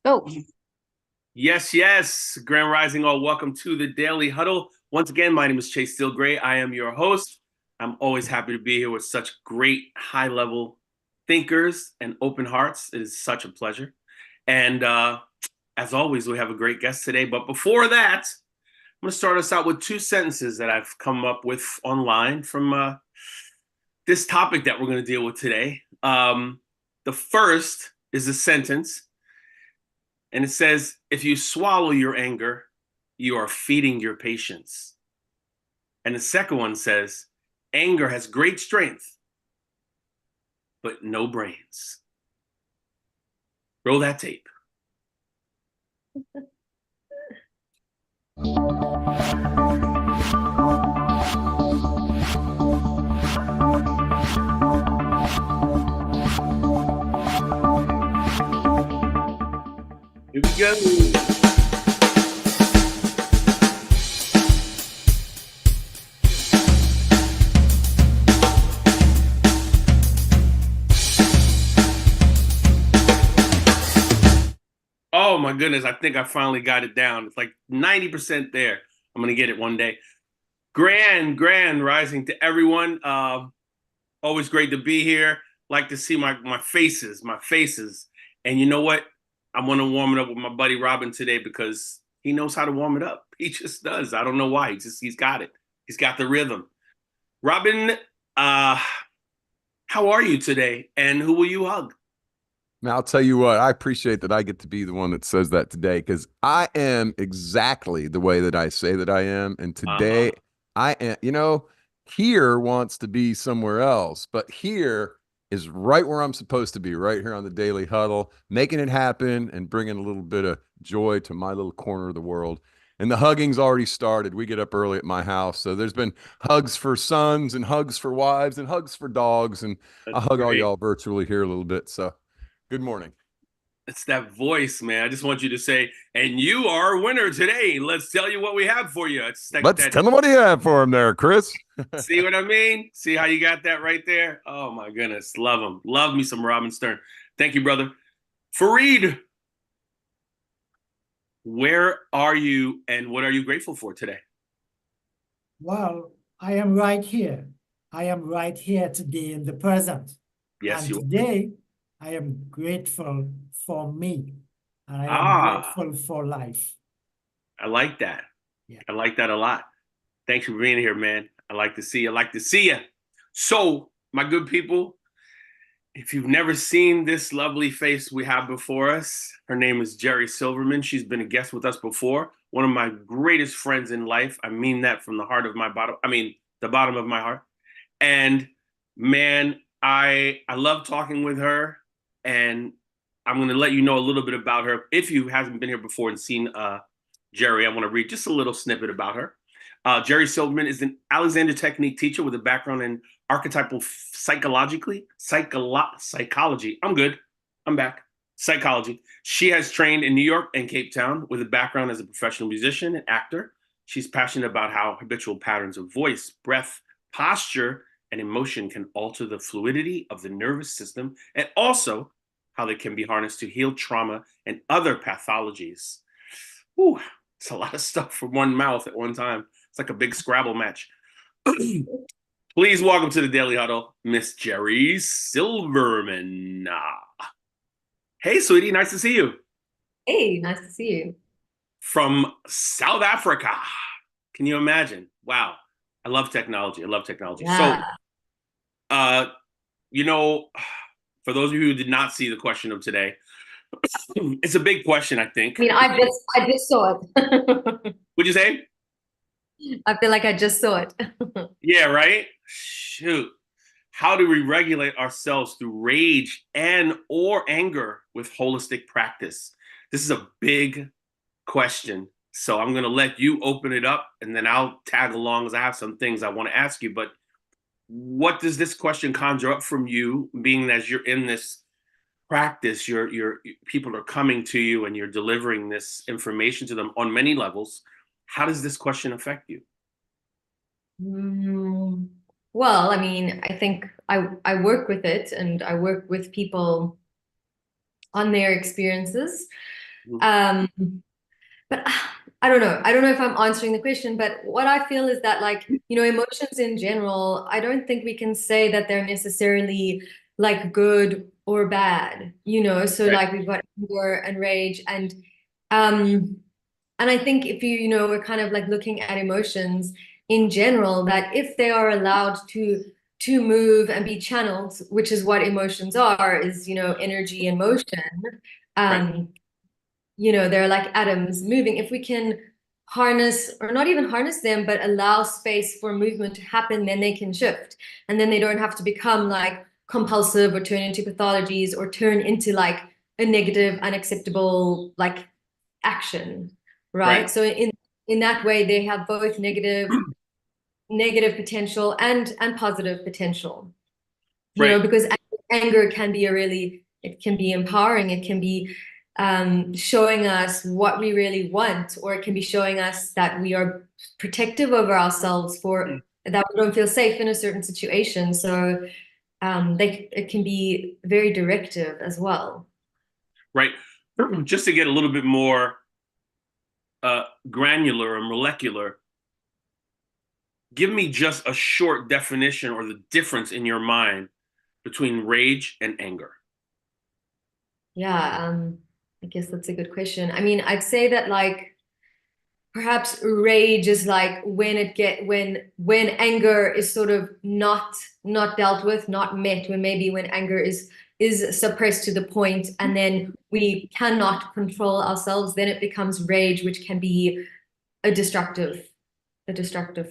Oh, Yes, yes. Grand Rising, all. Welcome to the Daily Huddle. Once again, my name is Steele Greye. I am your host. I'm always happy to be here with such great high level thinkers and open hearts. It is such a pleasure. And as always, we have a great guest today. But before that, I'm going to start us out with two sentences that I've come up with online from this topic that we're going to deal with today. The first is a sentence, and it says, if you swallow your anger, you are feeding your patience. And the second one says, anger has great strength, but no brains. Roll that tape. Here we go. Oh my goodness, I think I finally got it down. It's like 90% there. I'm going to get it one day. Grand rising to everyone. Always great to be here. Like to see my faces. And you know what? I want to warm it up with my buddy Robin today because he knows how to warm it up. He just does. I don't know why. He's got it. He's got the rhythm. Robin, how are you today? And who will you hug? Now, I'll tell you what, I appreciate that I get to be the one that says that today because I am exactly the way that I say that I am. And Uh-huh. today I am, here wants to be somewhere else, but here is right where I'm supposed to be, right here on the Daily Huddle, making it happen and bringing a little bit of joy to my little corner of the world. And the hugging's already started. We get up early at my house. So there's been hugs for sons and hugs for wives and hugs for dogs. And I That's hug all great. y'all virtually here a little bit. So good morning. It's that voice, man. I just want you to say, and you are a winner today. Let's tell you what we have for you. It's like Let's that. tell them what do you have for him there, Chris. See what I mean? See how you got that right there? Oh my goodness. Love him. Love me some Robin Stern. Thank you, brother. Fareed, where are you and what are you grateful for today? Well, I am right here. I am right here today in the present. Yes, And you today, I am grateful for me. And I am are. grateful for life. I like that. Yeah. I like that a lot. Thanks for being here, man. I like to see you. I like to see you. So, my good people, if you've never seen this lovely face we have before us, her name is Jeri Silverman. She's been a guest with us before. One of my greatest friends in life. I mean that from the heart of my bottom. I mean, the bottom of my heart. And man, I love talking with her. And I'm going to let you know a little bit about her. If you haven't been here before and seen Jeri, I want to read just a little snippet about her. Jeri Silverman is an Alexander Technique teacher with a background in archetypal psychology. I'm good. I'm back. Psychology. She has trained in New York and Cape Town with a background as a professional musician and actor. She's passionate about how habitual patterns of voice, breath, posture, and emotion can alter the fluidity of the nervous system and also how they can be harnessed to heal trauma and other pathologies. Whew, it's a lot of stuff from one mouth at one time. It's like a big Scrabble match. Please welcome to the Daily Huddle, Miss Jeri Silverman. Hey, sweetie, nice to see you. hey, nice to see you. From South Africa. Can you imagine? Wow. I love technology. I love technology. So, Yeah. uh, you know, for those of you who did not see the question of today, it's a big question, I think. I mean, I just saw it. Would you say? I feel like I just saw it. Yeah, right? Shoot. How do we regulate ourselves through rage and or anger with holistic practice? This is a big question. So I'm going to let you open it up and then I'll tag along as I have some things I want to ask you. But what does this question conjure up from you, being as you're in this practice, your people are coming to you and you're delivering this information to them on many levels. How does this question affect you? Mm, well, I mean, I think I work with it and I work with people on their experiences. Um, but I don't know. I don't know if I'm answering the question, but what I feel is that, like, you know, emotions in general, I don't think we can say that they're necessarily like good or bad, you know? So Right. like we've got anger and rage um and I think if you know, we're kind of like looking at emotions in general, that if they are allowed to move and be channeled, which is what emotions are, is, you know, energy and motion. Right. You know, they're like atoms moving. If we can harness, or not even harness them, but allow space for movement to happen, then they can shift. And then they don't have to become like compulsive or turn into pathologies or turn into like a negative, unacceptable like action, right? Right. So in that way, they have both negative potential and positive potential. You know, Right. because anger can be it can be empowering. It can be showing us what we really want, or it can be showing us that we are protective over ourselves, for that we don't feel safe in a certain situation. So it can be very directive as well. Right. Just to get a little bit more granular or molecular, give me just a short definition or the difference in your mind between rage and anger. Yeah, I guess that's a good question. I mean, I'd say that like perhaps rage is like when anger is sort of not dealt with, not met, when maybe when anger is suppressed to the point, and then we cannot control ourselves, then it becomes rage, which can be a destructive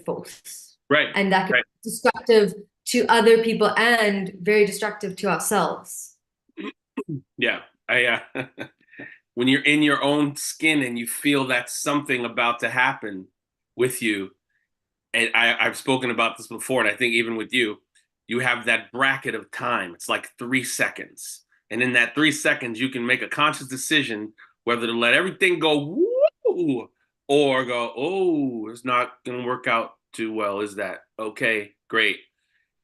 force. Right. And that can Right. be destructive to other people and very destructive to ourselves. Yeah. When you're in your own skin and you feel that something about to happen with you, and I've spoken about this before, and I think even with you, you have that bracket of time. It's like 3 seconds. And in that 3 seconds, you can make a conscious decision whether to let everything go woo or go, oh, it's not going to work out too well, is that? Okay, great.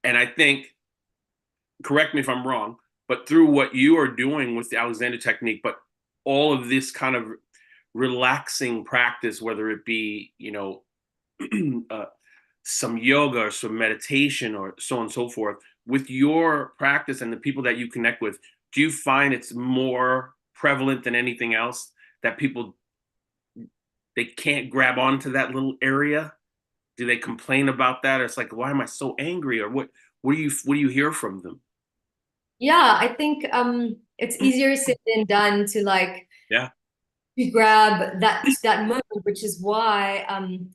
And I think, correct me if I'm wrong, but through what you are doing with the Alexander technique, but all of this kind of relaxing practice, whether it be, you know, some yoga or some meditation or so on and so forth, with your practice and the people that you connect with, do you find it's more prevalent than anything else that people, they can't grab onto that little area? Do they complain about that? Or it's like, why am I so angry? Or what do you hear from them? Yeah, I think it's easier said than done to like Yeah. to grab that moment, which is why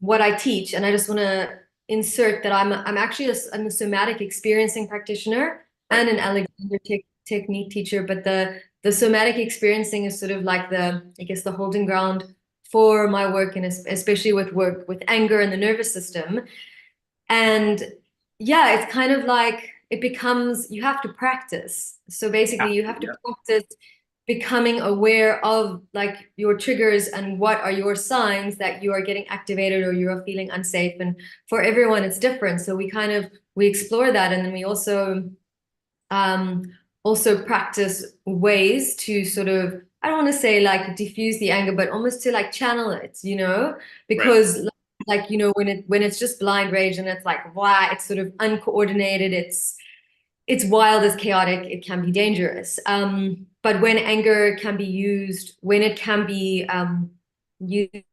what I teach. And I just want to insert that I'm actually I'm a somatic experiencing practitioner Right. and an Alexander technique teacher. But the somatic experiencing is sort of like I guess the holding ground for my work, and especially with work with anger and the nervous system. And yeah, it's kind of like it becomes, you have to practice. So basically you have to practice becoming aware of like your triggers and what are your signs that you are getting activated or you are feeling unsafe. And for everyone it's different. So we explore that, and then we also practice ways to sort of, I don't want to say like diffuse the anger, but almost to like channel it, you know, because like, you know, when it's just blind rage and it's like, wow, it's sort of uncoordinated, it's wild, it's chaotic, it can be dangerous. But when anger can be used, when it can be used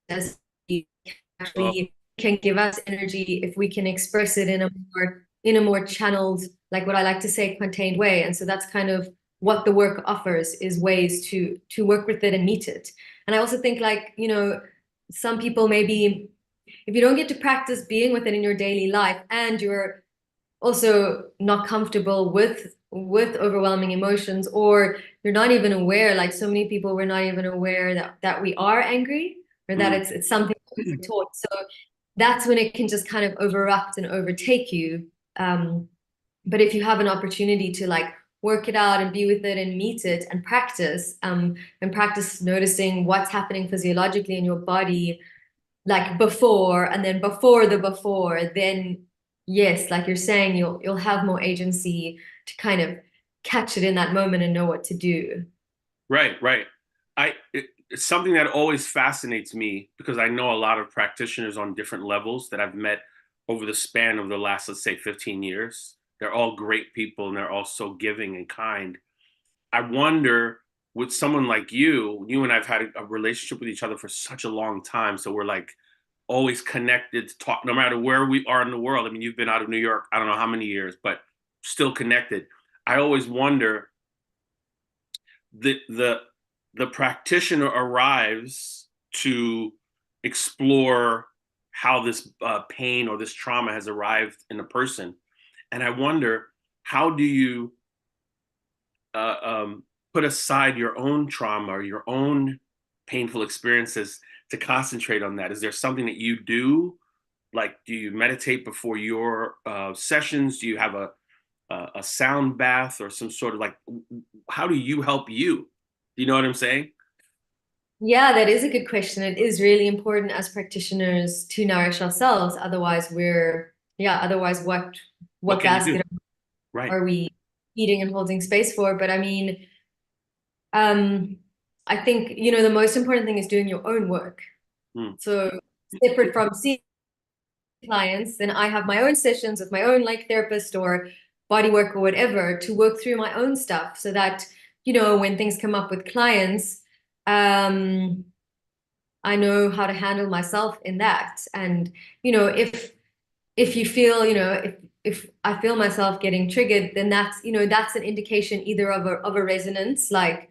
as actually can give us energy if we can express it in a more channeled, like what I like to say, contained way. And so that's kind of what the work offers, is ways to work with it and meet it. And I also think, like, you know, some people maybe, if you don't get to practice being with it in your daily life, and you're also not comfortable with overwhelming emotions, or you're not even aware, like so many people, we're not even aware that we are angry, or that it's something we're taught. So that's when it can just kind of overrupt and overtake you. But if you have an opportunity to like work it out and be with it and meet it and practice noticing what's happening physiologically in your body, like before, and then before, then yes, like you're saying, you'll have more agency to kind of catch it in that moment and know what to do. Right, right. It's something that always fascinates me because I know a lot of practitioners on different levels that I've met over the span of the last, let's say, 15 years. They're all great people and they're all so giving and kind. I wonder with someone like you and I've had a relationship with each other for such a long time. So we're like always connected to talk, no matter where we are in the world. I mean, you've been out of New York, I don't know how many years, but still connected. I always wonder the practitioner arrives to explore how this pain or this trauma has arrived in a person, and I wonder how do you put aside your own trauma or your own painful experiences to concentrate on that? Is there something that you do? Like, do you meditate before your sessions? Do you have a sound bath or some sort of like, how do you help you? Do you know what I'm saying? Yeah, that is a good question. It is really important as practitioners to nourish ourselves. Otherwise, otherwise What what can you do? basket Right. are we eating and holding space for? But I mean, I think, the most important thing is doing your own work. So separate from seeing clients, then I have my own sessions with my own like therapist or body work or whatever to work through my own stuff so that, when things come up with clients, I know how to handle myself in that. And, if you feel, if I feel myself getting triggered, then that's an indication either of a resonance, like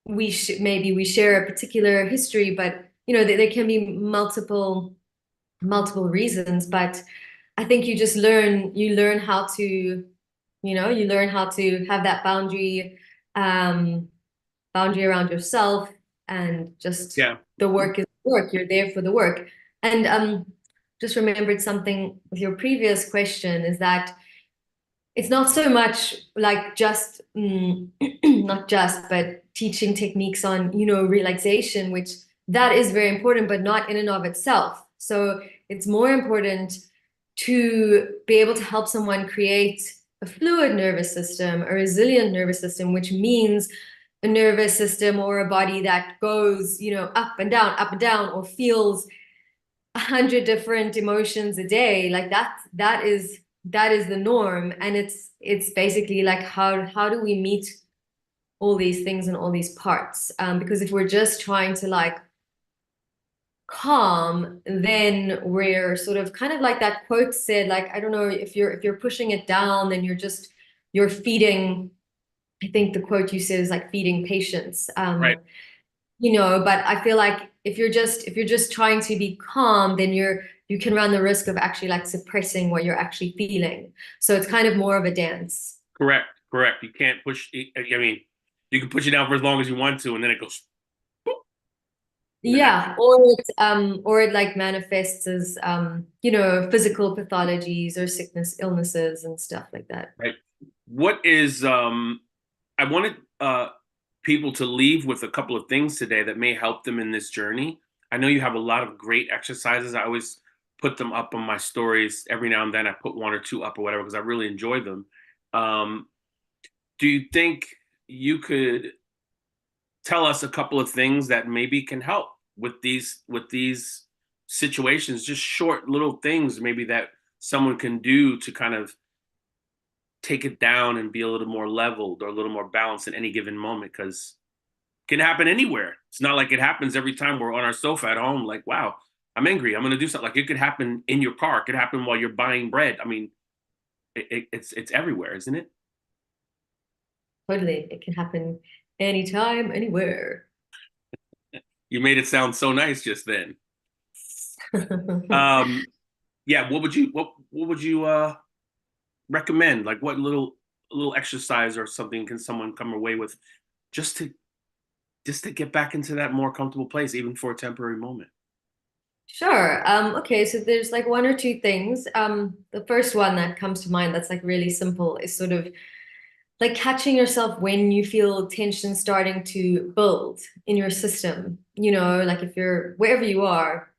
maybe we share a particular history, but there can be multiple reasons. But I think you learn how to, have that boundary around yourself, and just Yeah. the work is work. You're there for the work. And just remembered something with your previous question is that it's not so much like just not just, but teaching techniques on, relaxation, which that is very important, but not in and of itself. So it's more important to be able to help someone create a fluid nervous system, a resilient nervous system, which means a nervous system or a body that goes, up and down, or feels 100 different emotions a day. Like that is the norm. And it's basically like how do we meet all these things and all these parts? Because if we're just trying to like calm, then we're sort of kind of like that quote said, like, I don't know, if you're pushing it down, then you're feeding. I think the quote you said is like feeding patience. Right. But I feel like if you're just trying to be calm, then you can run the risk of actually like suppressing what you're actually feeling. So it's kind of more of a dance. Correct. Correct. You can't push. I mean, you can push it down for as long as you want to, and then it goes. Yeah, or it like manifests as physical pathologies or illnesses and stuff like that. Right. What is I wanted people to leave with a couple of things today that may help them in this journey. I know you have a lot of great exercises. I always put them up on my stories every now and then. I put one or two up or whatever because I really enjoy them. Do you think you could tell us a couple of things that maybe can help with these situations? Just short little things maybe that someone can do to kind of take it down and be a little more leveled or a little more balanced at any given moment, because it can happen anywhere. It's not like it happens every time we're on our sofa at home, like, wow, I'm angry, I'm going to do something. Like, it could happen in your car. It could happen while you're buying bread. I mean, it's everywhere, isn't it? Totally. It can happen anytime, anywhere. You made it sound so nice just then. Yeah, what would you recommend? Like, what little exercise or something can someone come away with just to get back into that more comfortable place, even for a temporary moment? Sure. Okay, so there's like one or two things. The first one that comes to mind that's like really simple is sort of like catching yourself when you feel tension starting to build in your system, like if you're wherever you are,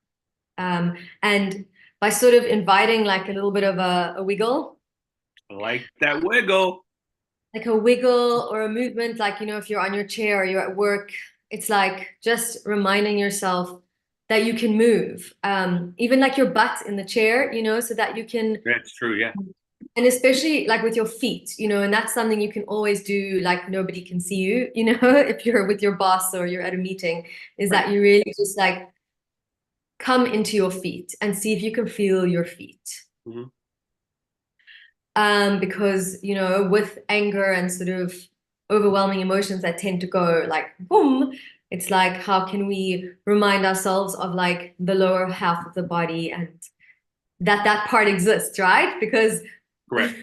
and by sort of inviting like a little bit of a wiggle. I like that wiggle. like a wiggle or a movement, like, you know, if you're on your chair or you're at work, it's like just reminding yourself that you can move, even like your butt in the chair, you know, so that you can, That's true. Yeah. and especially like with your feet, you know, and that's something you can always do, like nobody can see you, you know, if you're with your boss or you're at a meeting, is Right. that you really just like come into your feet and see if you can feel your feet. Mm-hmm. Because, you know, with anger and sort of overwhelming emotions that tend to go like boom, it's like, how can we remind ourselves of like the lower half of the body and that part exists, right? Because Correct.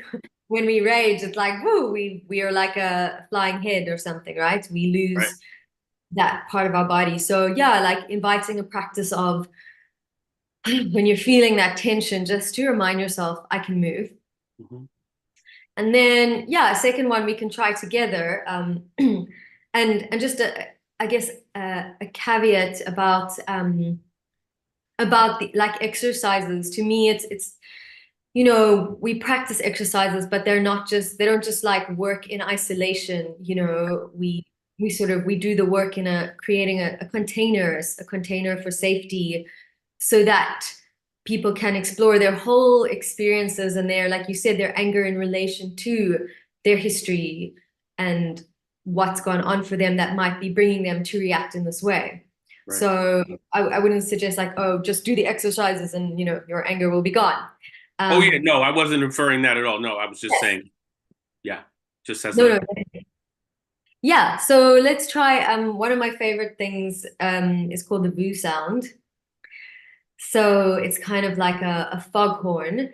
when we rage, it's like, whoo, we are like a flying head or something, right? We Right. lose that part of our body. So yeah, like inviting a practice of when you're feeling that tension, just to remind yourself, I can move. Mm-hmm. And then, yeah, a second one we can try together. And just I guess a caveat about the like exercises. To me, it's you know, we practice exercises, but they don't just like work in isolation. You know, we sort of we do the work in creating a container for safety, so that people can explore their whole experiences and their, like you said, their anger in relation to their history and what's gone on for them that might be bringing them to react in this way. Right. So I wouldn't suggest like, oh, just do the exercises and, you know, your anger will be gone. Oh yeah, no, I wasn't inferring that at all. No, I was just saying, yeah, just as no. Yeah, so let's try, one of my favorite things is called the VU sound. So it's kind of like a foghorn,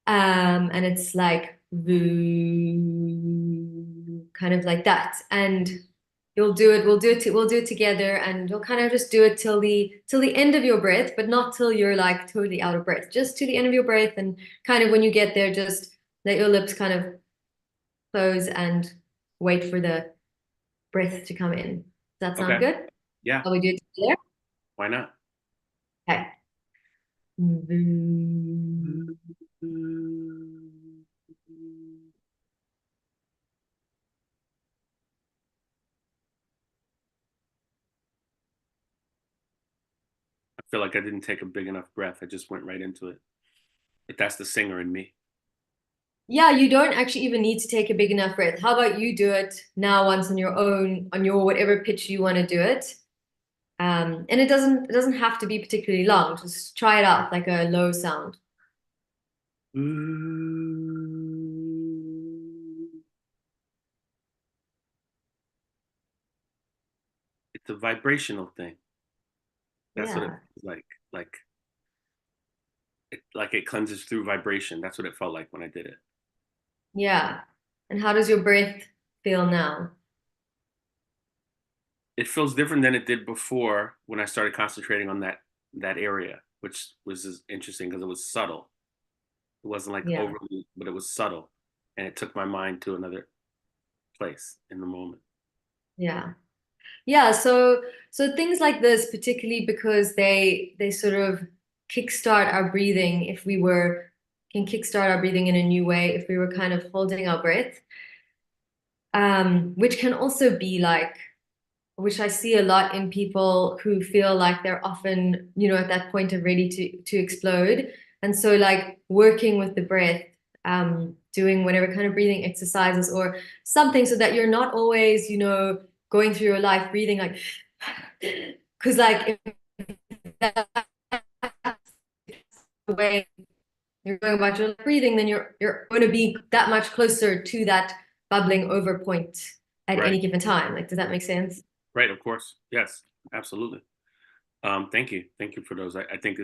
and it's like VU, kind of like that. And we'll do it together, and you'll kind of just do it till the end of your breath, but not till you're like totally out of breath, just to the end of your breath. And kind of when you get there, just let your lips kind of close and wait for the breath to come in. Does that sound okay. good? Yeah. Shall we do it together? Why not? Okay. I feel like I didn't take a big enough breath. I just went right into it. But that's the singer in me. Yeah, you don't actually even need to take a big enough breath. How about you do it now once on your own, on your whatever pitch you want to do it. And it doesn't have to be particularly long. Just try it out like a low sound. It's a vibrational thing. That's what it Yeah. feels like. Like it cleanses through vibration. That's what it felt like when I did it. Yeah. And how does your breath feel now? It feels different than it did before when I started concentrating on that area, which was interesting because it was subtle. It wasn't like Yeah. overly, but it was subtle, and it took my mind to another place in the moment. Yeah. Yeah, so things like this, particularly because they sort of kickstart our breathing, if we were can kickstart our breathing in a new way, if we were kind of holding our breath, which can also be like, which I see a lot in people who feel like they're often, you know, at that point of ready to explode. And so like working with the breath, doing whatever kind of breathing exercises or something so that you're not always, you know, going through your life breathing like, because like if that's the way you're going about your breathing, then you're going to be that much closer to that bubbling over point at Right. any given time. Like, does that make sense? Right, of course. Yes, absolutely. Thank you. Thank you for those. I think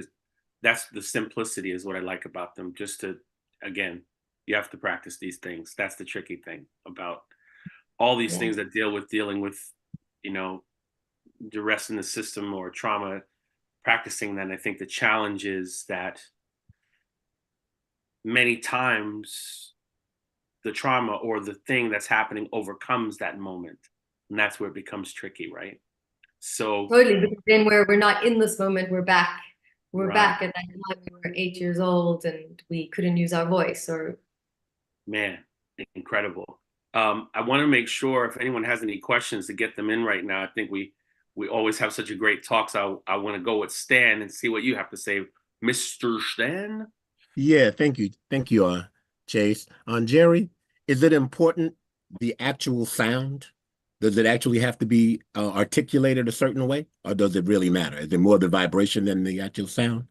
that's the simplicity is what I like about them. Just to, again, you have to practice these things. That's the tricky thing about all these Yeah. things that dealing with, you know, duress in the system or trauma, practicing that. I think the challenge is that many times the trauma or the thing that's happening overcomes that moment. And that's where it becomes tricky, right? So Totally, because then we're not in this moment, we're back. We're right. back at that time we were 8 years old and we couldn't use our voice or Man, incredible. I want to make sure if anyone has any questions to get them in right now. I think we always have such a great talk. So I want to go with Stan and see what you have to say, Mr. Stan. Yeah, thank you, Chase. On Jeri, is it important the actual sound? Does it actually have to be articulated a certain way, or does it really matter? Is it more the vibration than the actual sound?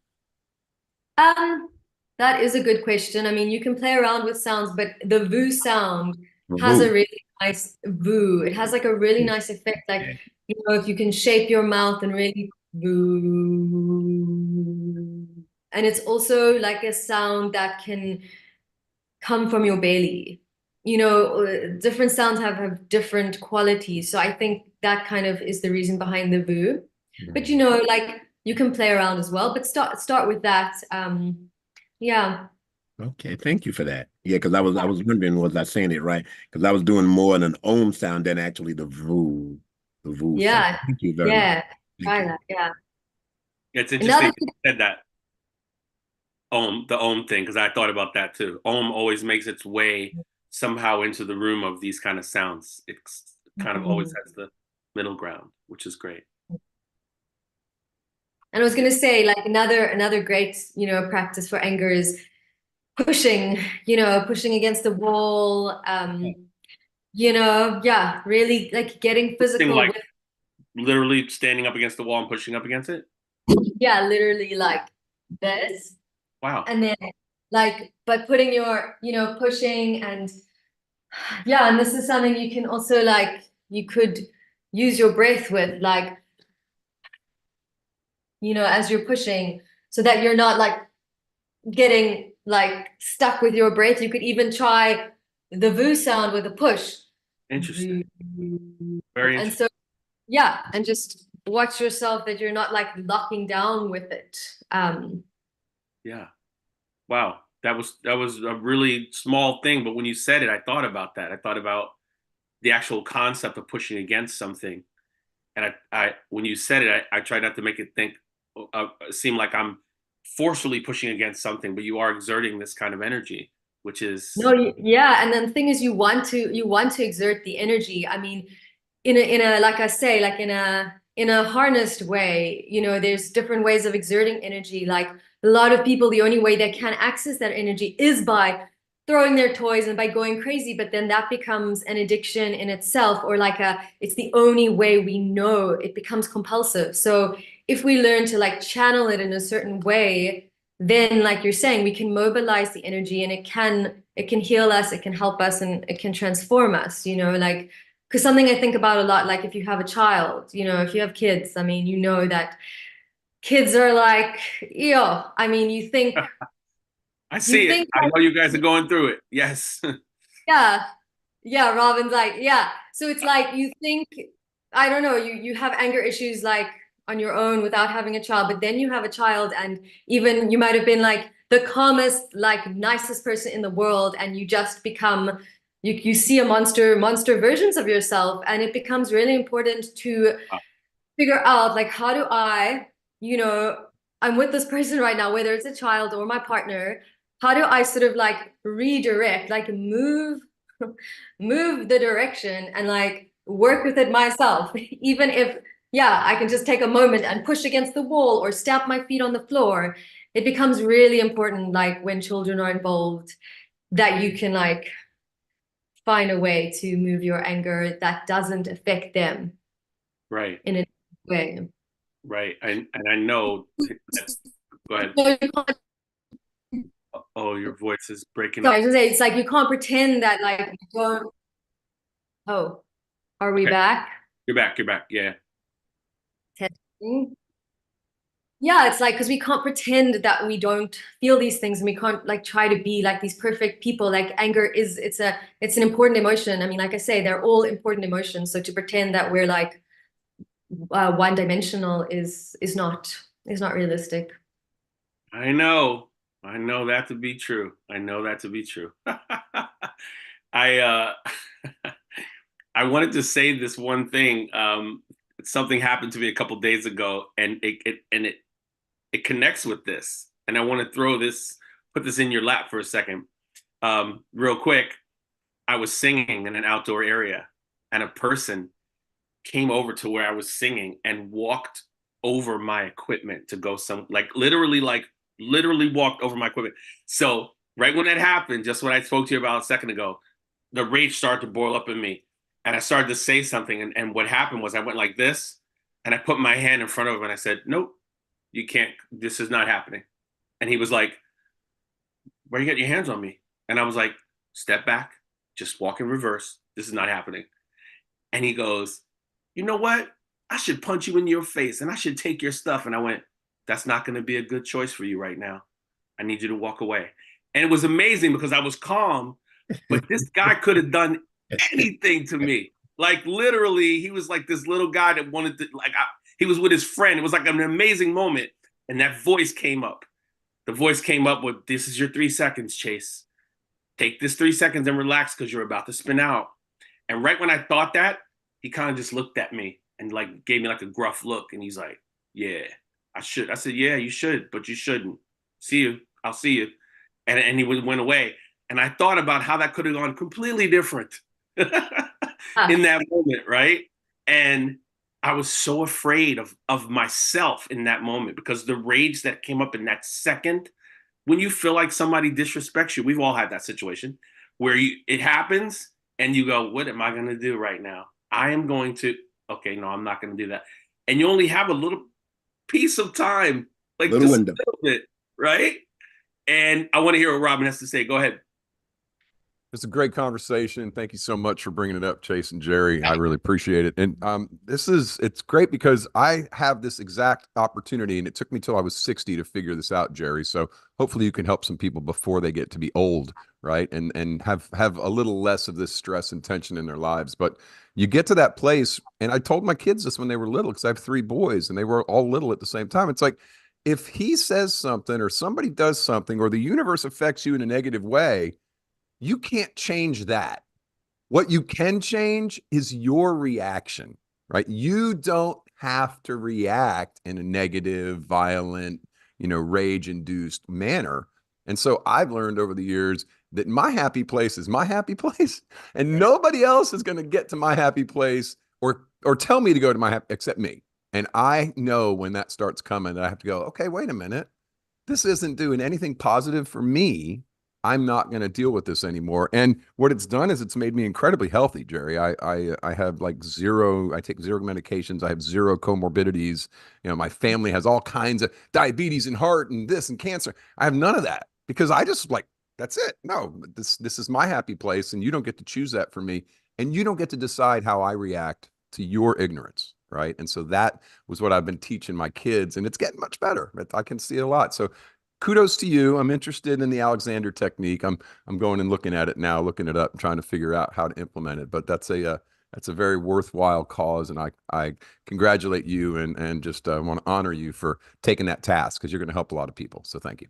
That is a good question. I mean, you can play around with sounds, but the VU sound has Voo. a really nice VU. It has like a really nice effect. Like, you know, if you can shape your mouth and really VU. And it's also like a sound that can come from your belly. You know, different sounds have different qualities. So I think that kind of is the reason behind the VU. But you know, like you can play around as well, but start with that. Yeah. Okay, thank you for that. Yeah, because I was wondering, was I saying it right? Because I was doing more an ohm sound than actually the voo sound. Yeah. Thank you very much. Yeah. Thank Try you. that. Yeah. It's Another interesting you said that the ohm thing, because I thought about that too. Ohm always makes its way somehow into the room of these kind of sounds. It's kind of always has the middle ground, which is great. And I was gonna say, like another great, you know, practice for anger is pushing, you know, pushing against the wall. You know, yeah, really like getting Thing physical like with, literally standing up against the wall and pushing up against it. yeah, literally like this. Wow. And then like, but putting your, you know, pushing and yeah, and this is something you can also like, you could use your breath with, like, you know, as you're pushing, so that you're not like getting like stuck with your breath. You could even try the VU sound with a push. Interesting. VU. Very And interesting. so, yeah, and just watch yourself that you're not like locking down with it. Yeah. Wow. That was a really small thing, but when you said it, I thought about that. I thought about the actual concept of pushing against something. And I when you said it, I tried not to make it seem like I'm forcefully pushing against something, but you are exerting this kind of energy, which is No, yeah, and then the thing is, you want to exert the energy. I mean, in a like I say, like in a harnessed way. You know, there's different ways of exerting energy. Like a lot of people, the only way they can access that energy is by throwing their toys and by going crazy. But then that becomes an addiction in itself, or like it's the only way we know. It becomes compulsive. So if we learn to like channel it in a certain way, then like you're saying, we can mobilize the energy, and it can heal us, it can help us, and it can transform us, you know, like, because something I think about a lot, like if you have a child, you know, if you have kids, I mean, you know that kids are like, I mean, you think I see it. I like, know you guys are going through it. Yes. yeah, yeah, Robin's like, yeah. So it's like you think, I don't know, you have anger issues like on your own without having a child, but then you have a child, and even you might have been like the calmest, like nicest person in the world, and you just become you see a monster versions of yourself, and it becomes really important to figure out like, how do I, you know, I'm with this person right now, whether it's a child or my partner, how do I sort of like redirect, like move the direction and like work with it myself, even if, yeah, I can just take a moment and push against the wall or stamp my feet on the floor. It becomes really important, like when children are involved, that you can like find a way to move your anger that doesn't affect them Right. in a way. Right. And I know that's, go ahead. So you can't, Oh, your voice is breaking sorry, I up. was gonna say, it's like you can't pretend that like you don't. Oh, are we Okay. back? You're back. You're back. Yeah. Testing. Yeah, it's like, because we can't pretend that we don't feel these things, and we can't like try to be like these perfect people. Like anger is, it's an important emotion. I mean, like I say, they're all important emotions. So to pretend that we're like one-dimensional is not realistic. I know. I know that to be true. I know that to be true. I I wanted to say this one thing. Something happened to me a couple days ago, and it connects with this. And I want to put this in your lap for a second, real quick. I was singing in an outdoor area, and a person came over to where I was singing and walked over my equipment to go literally walked over my equipment. So right when that happened, just what I spoke to you about a second ago, the rage started to boil up in me. And I started to say something. And what happened was I went like this, and I put my hand in front of him and I said, nope, you can't, this is not happening. And he was like, why are you getting your hands on me? And I was like, step back, just walk in reverse. This is not happening. And he goes, you know what? I should punch you in your face and I should take your stuff. And I went, that's not going to be a good choice for you right now. I need you to walk away. And it was amazing because I was calm, but this guy could have done anything to me. Like literally, he was like this little guy that wanted to, he was with his friend. It was like an amazing moment. And that voice came up. The voice came up with, this is your 3 seconds, Chase. Take this 3 seconds and relax because you're about to spin out. And right when I thought that, he kind of just looked at me and like gave me like a gruff look. And he's like, yeah, I should. I said, yeah, you should, but you shouldn't. See you. I'll see you. And he went away. And I thought about how that could have gone completely different in that moment, right? And I was so afraid of myself in that moment because the rage that came up in that second, when you feel like somebody disrespects you, we've all had that situation where it happens and you go, what am I going to do right now? I am going to, okay, no, I'm not going to do that. And you only have a little piece of time, like just a little bit, right? And I want to hear what Robin has to say. Go ahead. It's a great conversation. Thank you so much for bringing it up, Chase and Jeri. I really appreciate it. And it's great because I have this exact opportunity, and it took me till I was 60 to figure this out, Jeri. So hopefully you can help some people before they get to be old, right? And have a little less of this stress and tension in their lives. But you get to that place, and I told my kids this when they were little, because I have 3 boys, and they were all little at the same time. It's like, if he says something or somebody does something or the universe affects you in a negative way, you can't change that. What you can change is your reaction, right? You don't have to react in a negative, violent, rage-induced manner. And so I've learned over the years that my happy place is my happy place, and nobody else is going to get to my happy place or tell me to go to my happy except me. And I know when that starts coming, I have to go, okay, wait a minute. This isn't doing anything positive for me. I'm not going to deal with this anymore. And what it's done is it's made me incredibly healthy, Jeri. I have like I take 0 medications. I have 0 comorbidities. My family has all kinds of diabetes and heart and this and cancer. I have none of that because I just that's it. No, this is my happy place, and you don't get to choose that for me. And you don't get to decide how I react to your ignorance, right? And so that was what I've been teaching my kids, and it's getting much better. I can see it a lot. So kudos to you. I'm interested in the Alexander technique. I'm going and looking at it now, looking it up, and trying to figure out how to implement it. But that's a very worthwhile cause, and I congratulate you and just want to honor you for taking that task because you're going to help a lot of people. So thank you.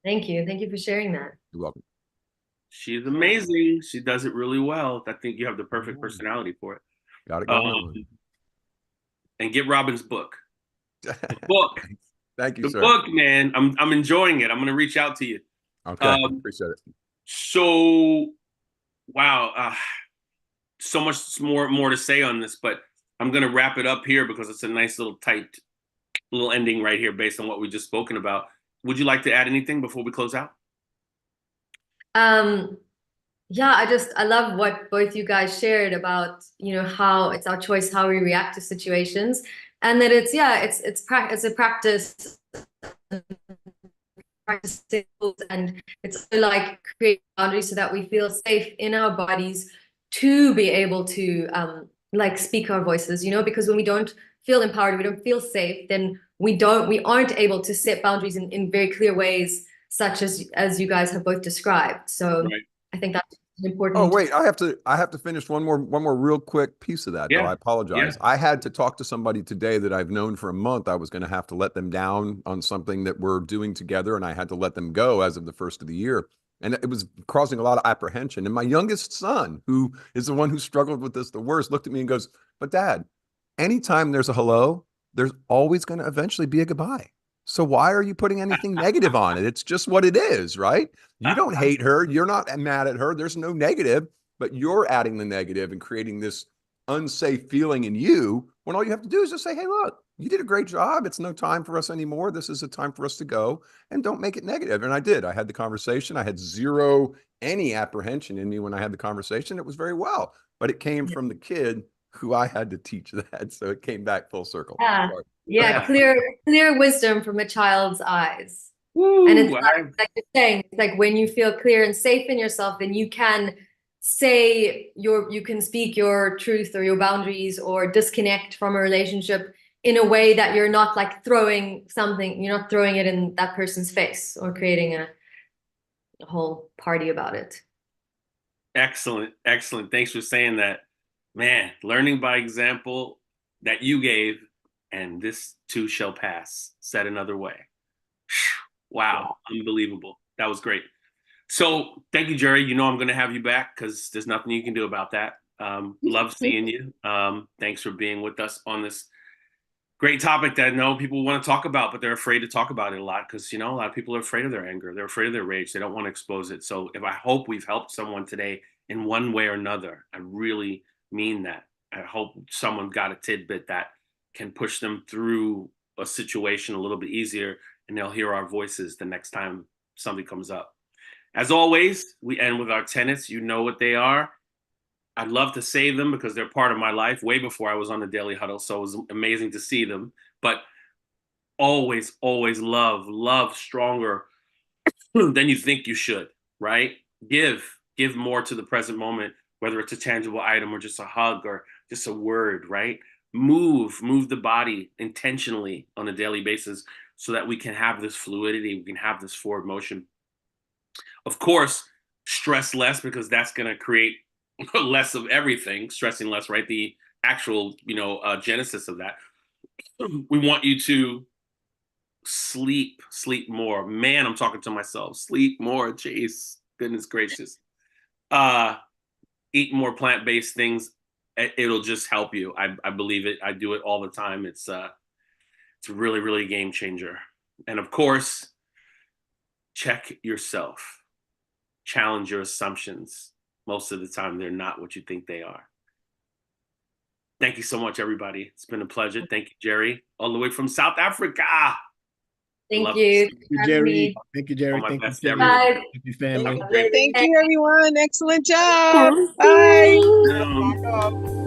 Thank you. Thank you for sharing that. You're welcome. She's amazing. She does it really well. I think you have the perfect personality for it. Got it going on. And get Robin's book. The book. Thank you, the sir. book, man. I'm enjoying it. I'm going to reach out to you. Okay, appreciate it. So, wow, so much more to say on this, but I'm going to wrap it up here because it's a nice little tight little ending right here based on what we just spoken about. Would you like to add anything before we close out? Yeah, I love what both you guys shared about, how it's our choice, how we react to situations, and that it's a practice, and it's like create boundaries so that we feel safe in our bodies to be able to speak our voices, because when we don't feel empowered, we don't feel safe, then we aren't able to set boundaries in very clear ways, such as you guys have both described. So right. I think that's important. Oh, wait, I have to finish one more real quick piece of that. Yeah. Though. I apologize. Yeah. I had to talk to somebody today that I've known for a month. I was going to have to let them down on something that we're doing together, and I had to let them go as of the first of the year. And it was causing a lot of apprehension. And my youngest son, who is the one who struggled with this the worst, looked at me and goes, "But Dad, anytime there's a hello, there's always going to eventually be a goodbye. So why are you putting anything negative on it? It's just what it is, right? You don't hate her. You're not mad at her. There's no negative. but you're adding the negative and creating this unsafe feeling in you, when all you have to do is just say, hey, look, you did a great job. It's no time for us anymore. This is a time for us to go, and don't make it negative. And I did. I had the conversation. I had any apprehension in me when I had the conversation. It was very well, but it came from the kid who I had to teach that. So it came back full circle. Yeah. Sorry. Yeah, clear wisdom from a child's eyes. Woo, And it's like you're saying, it's like when you feel clear and safe in yourself, then you can say you can speak your truth or your boundaries or disconnect from a relationship in a way that you're not like throwing it in that person's face or creating a whole party about it. Excellent. Excellent. Thanks for saying that. Man, learning by example that you gave, and this too shall pass, said another way. Wow. Unbelievable. That was great. So thank you, Jeri. You know I'm going to have you back because there's nothing you can do about that. Love seeing you. Thanks for being with us on this great topic that I know people want to talk about, but they're afraid to talk about it a lot because, you know, a lot of people are afraid of their anger. They're afraid of their rage. They don't want to expose it. So I hope we've helped someone today in one way or another. I really mean that. I hope someone got a tidbit that can push them through a situation a little bit easier, and they'll hear our voices the next time something comes up. As always, we end with our tenets. You know what they are. I'd love to say them because they're part of my life way before I was on the Daily Huddle. So it was amazing to see them. But always, always love stronger than you think you should, right? Give more to the present moment, whether it's a tangible item or just a hug or just a word, right? Move the body intentionally on a daily basis so that we can have this fluidity, we can have this forward motion. Of course, stress less because that's going to create less of everything, stressing less, right? The actual, genesis of that. We want you to sleep more. Man, I'm talking to myself. Sleep more, Chase. Goodness gracious. Eat more plant-based things. It'll just help you. I believe it. I do it all the time. It's really, really a game changer. And of course, check yourself. Challenge your assumptions. Most of the time, they're not what you think they are. Thank you so much, everybody. It's been a pleasure. Thank you, Jeri, all the way from South Africa. Thank you. Thank you, Jeri. Thank you, Jeri. Thank you, Jeri. Bye. Thank you, family. Thank you, everyone. Excellent job. Bye. Um,